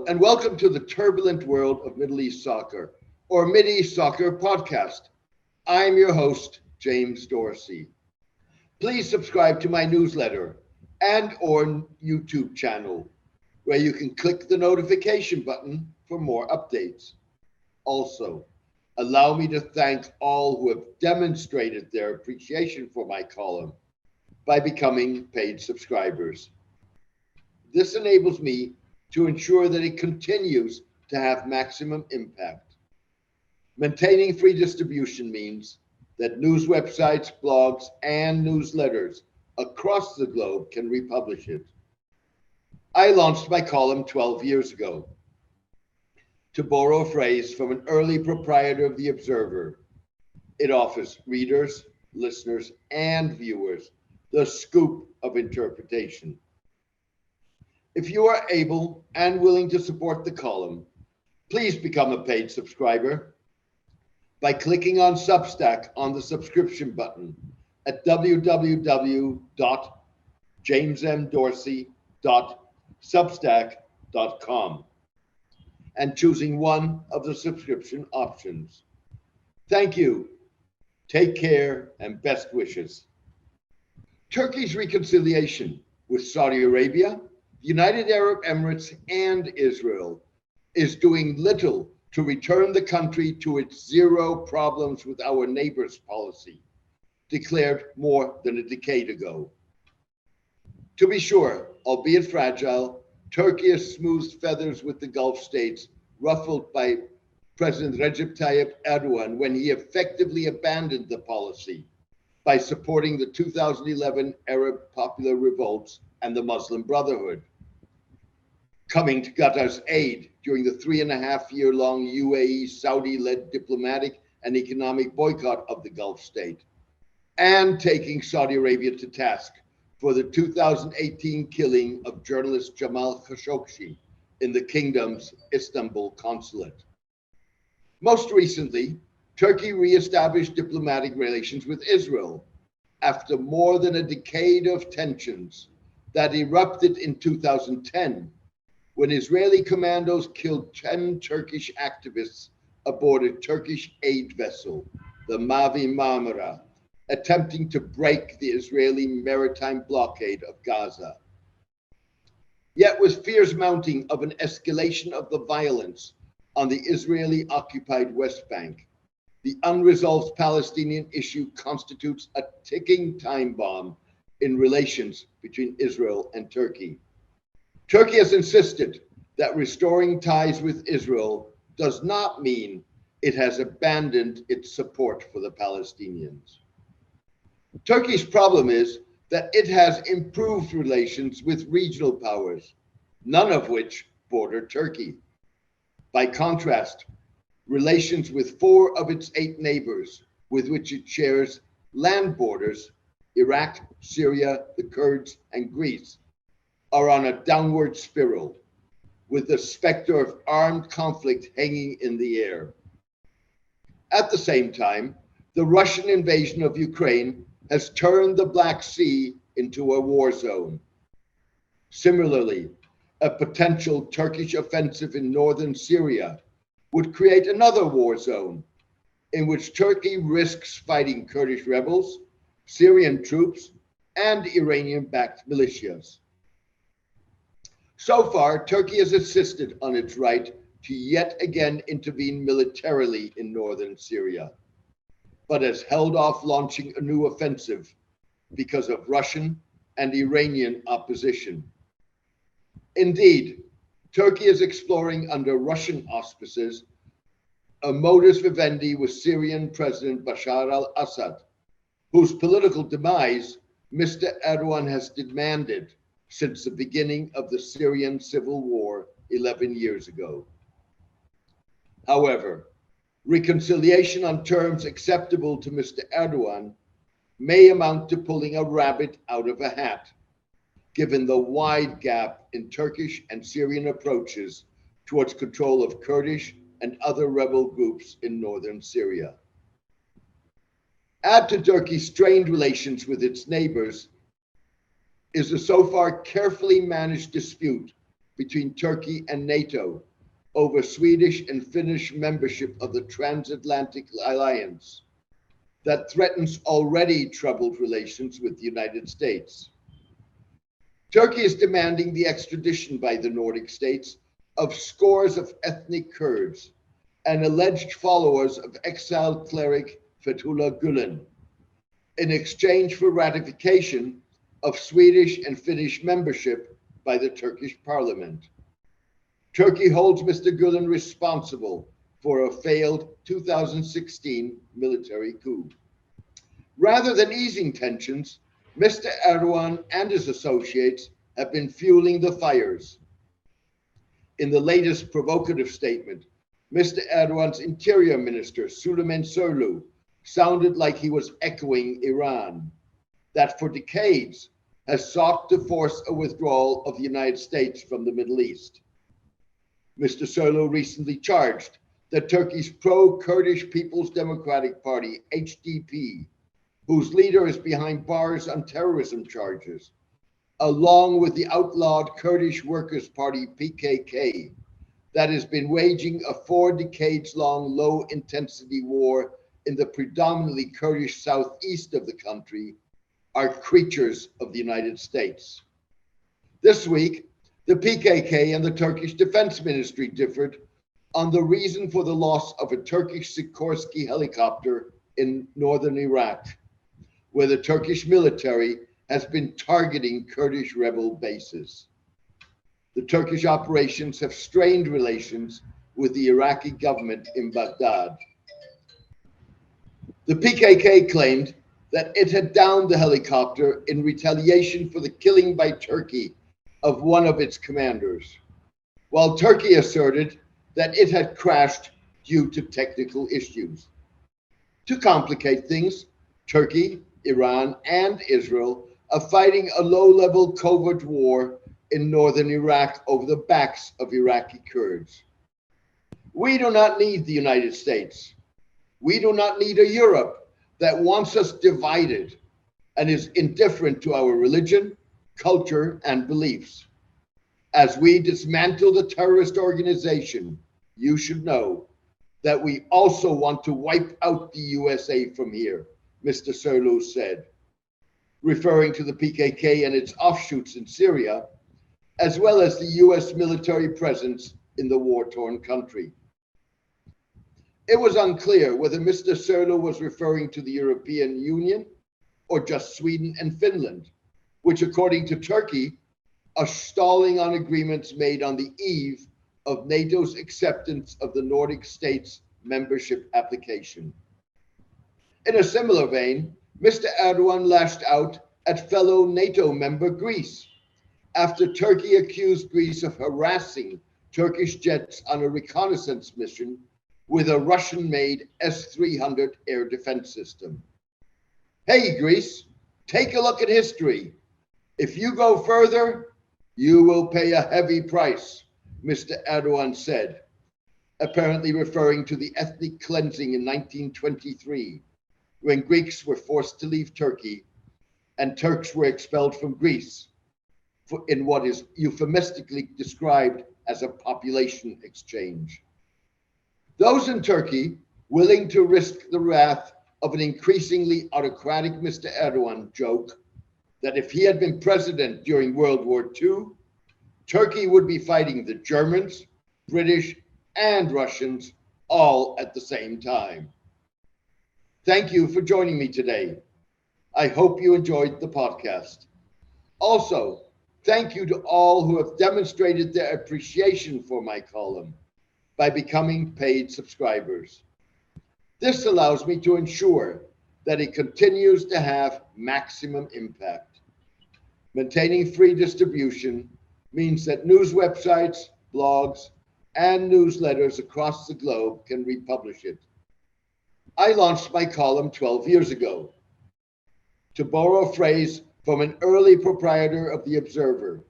Hello, and welcome to the turbulent world of Middle East soccer, or Mideast Soccer podcast. I'm your host, James Dorsey. Please subscribe to my newsletter and or YouTube channel, where you can click the notification button for more updates. Also, allow me to thank all who have demonstrated their appreciation for my column by becoming paid subscribers. This enables me to ensure that it continues to have maximum impact. Maintaining free distribution means that news websites, blogs, and newsletters across the globe can republish it. I launched my column 12 years ago. To borrow a phrase from an early proprietor of The Observer, it offers readers, listeners, and viewers the scoop of interpretation. If you are able and willing to support the column, please become a paid subscriber by clicking on Substack on the subscription button at www.jamesmdorsey.substack.com and choosing one of the subscription options. Thank you. Take care and best wishes. Turkey's reconciliation with Saudi Arabia, United Arab Emirates, and Israel is doing little to return the country to its zero problems with our neighbors policy, declared more than a decade ago. To be sure, albeit fragile, Turkey has smoothed feathers with the Gulf states, ruffled by President Recep Tayyip Erdogan when he effectively abandoned the policy by supporting the 2011 Arab popular revolts and the Muslim Brotherhood, coming to Qatar's aid during the 3.5-year-long UAE-Saudi-led diplomatic and economic boycott of the Gulf state, and taking Saudi Arabia to task for the 2018 killing of journalist Jamal Khashoggi in the kingdom's Istanbul consulate. Most recently, Turkey re-established diplomatic relations with Israel after more than a decade of tensions that erupted in 2010 when Israeli commandos killed 10 Turkish activists aboard a Turkish aid vessel, the Mavi Marmara, attempting to break the Israeli maritime blockade of Gaza. Yet with fears mounting of an escalation of the violence on the Israeli-occupied West Bank, the unresolved Palestinian issue constitutes a ticking time bomb in relations between Israel and Turkey. Turkey has insisted that restoring ties with Israel does not mean it has abandoned its support for the Palestinians. Turkey's problem is that it has improved relations with regional powers, none of which border Turkey. By contrast, relations with 4 of its 8 neighbors with which it shares land borders, Iraq, Syria, the Kurds, and Greece, are on a downward spiral, with the specter of armed conflict hanging in the air. At the same time, the Russian invasion of Ukraine has turned the Black Sea into a war zone. Similarly, a potential Turkish offensive in northern Syria would create another war zone in which Turkey risks fighting Kurdish rebels, Syrian troops, and Iranian-backed militias. So far, Turkey has insisted on its right to yet again intervene militarily in northern Syria, but has held off launching a new offensive because of Russian and Iranian opposition. Indeed, Turkey is exploring under Russian auspices a modus vivendi with Syrian President Bashar al-Assad, whose political demise Mr. Erdogan has demanded since the beginning of the Syrian civil war 11 years ago. However, reconciliation on terms acceptable to Mr. Erdogan may amount to pulling a rabbit out of a hat, given the wide gap in Turkish and Syrian approaches towards control of Kurdish and other rebel groups in northern Syria. Add to Turkey's strained relations with its neighbors is the so far carefully managed dispute between Turkey and NATO over Swedish and Finnish membership of the Transatlantic Alliance that threatens already troubled relations with the United States. Turkey is demanding the extradition by the Nordic states of scores of ethnic Kurds and alleged followers of exiled cleric Fethullah Gulen in exchange for ratification of Swedish and Finnish membership by the Turkish parliament. Turkey holds Mr. Gulen responsible for a failed 2016 military coup. Rather than easing tensions, Mr. Erdogan and his associates have been fueling the fires. In the latest provocative statement, Mr. Erdogan's Interior Minister, Süleyman Soylu, sounded like he was echoing Iran, that for decades has sought to force a withdrawal of the United States from the Middle East. Mr. Soylu recently charged that Turkey's pro-Kurdish People's Democratic Party, HDP, whose leader is behind bars on terrorism charges, along with the outlawed Kurdish Workers' Party, PKK, that has been waging a 4 decades long low-intensity war in the predominantly Kurdish southeast of the country, are creatures of the United States. This week, the PKK and the Turkish Defense Ministry differed on the reason for the loss of a Turkish Sikorsky helicopter in northern Iraq, where the Turkish military has been targeting Kurdish rebel bases. The Turkish operations have strained relations with the Iraqi government in Baghdad. The PKK claimed that it had downed the helicopter in retaliation for the killing by Turkey of one of its commanders, while Turkey asserted that it had crashed due to technical issues. To complicate things, Turkey, Iran, and Israel are fighting a low-level covert war in northern Iraq over the backs of Iraqi Kurds. We do not need the United States. We do not need a Europe that wants us divided and is indifferent to our religion, culture, and beliefs. As we dismantle the terrorist organization, you should know that we also want to wipe out the USA from here, Mr. Soylu said, referring to the PKK and its offshoots in Syria, as well as the US military presence in the war-torn country. It was unclear whether Mr. Soylu was referring to the European Union or just Sweden and Finland, which, according to Turkey, are stalling on agreements made on the eve of NATO's acceptance of the Nordic states' membership application. In a similar vein, Mr. Erdogan lashed out at fellow NATO member Greece after Turkey accused Greece of harassing Turkish jets on a reconnaissance mission with a Russian-made S-300 air defense system. Hey, Greece, take a look at history. If you go further, you will pay a heavy price, Mr. Erdogan said, apparently referring to the ethnic cleansing in 1923, when Greeks were forced to leave Turkey and Turks were expelled from Greece in what is euphemistically described as a population exchange. Those in Turkey willing to risk the wrath of an increasingly autocratic Mr. Erdogan joke that if he had been president during World War II, Turkey would be fighting the Germans, British, and Russians all at the same time. Thank you for joining me today. I hope you enjoyed the podcast. Also, thank you to all who have demonstrated their appreciation for my column by becoming paid subscribers. This allows me to ensure that it continues to have maximum impact. Maintaining free distribution means that news websites, blogs, and newsletters across the globe can republish it. I launched my column 12 years ago. To borrow a phrase from an early proprietor of The Observer,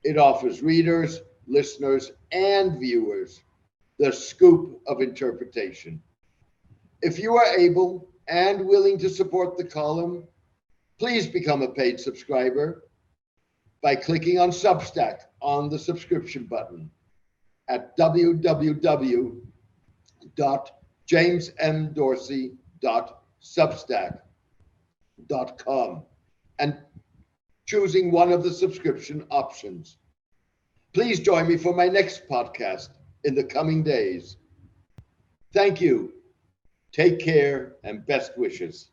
it offers readers, listeners, and viewers the scoop of interpretation. If you are able and willing to support the column, please become a paid subscriber. by clicking on Substack on the subscription button at www.jamesmdorsey.substack.com and choosing one of the subscription options. Please join me for my next podcast in the coming days. Thank you. Take care and best wishes.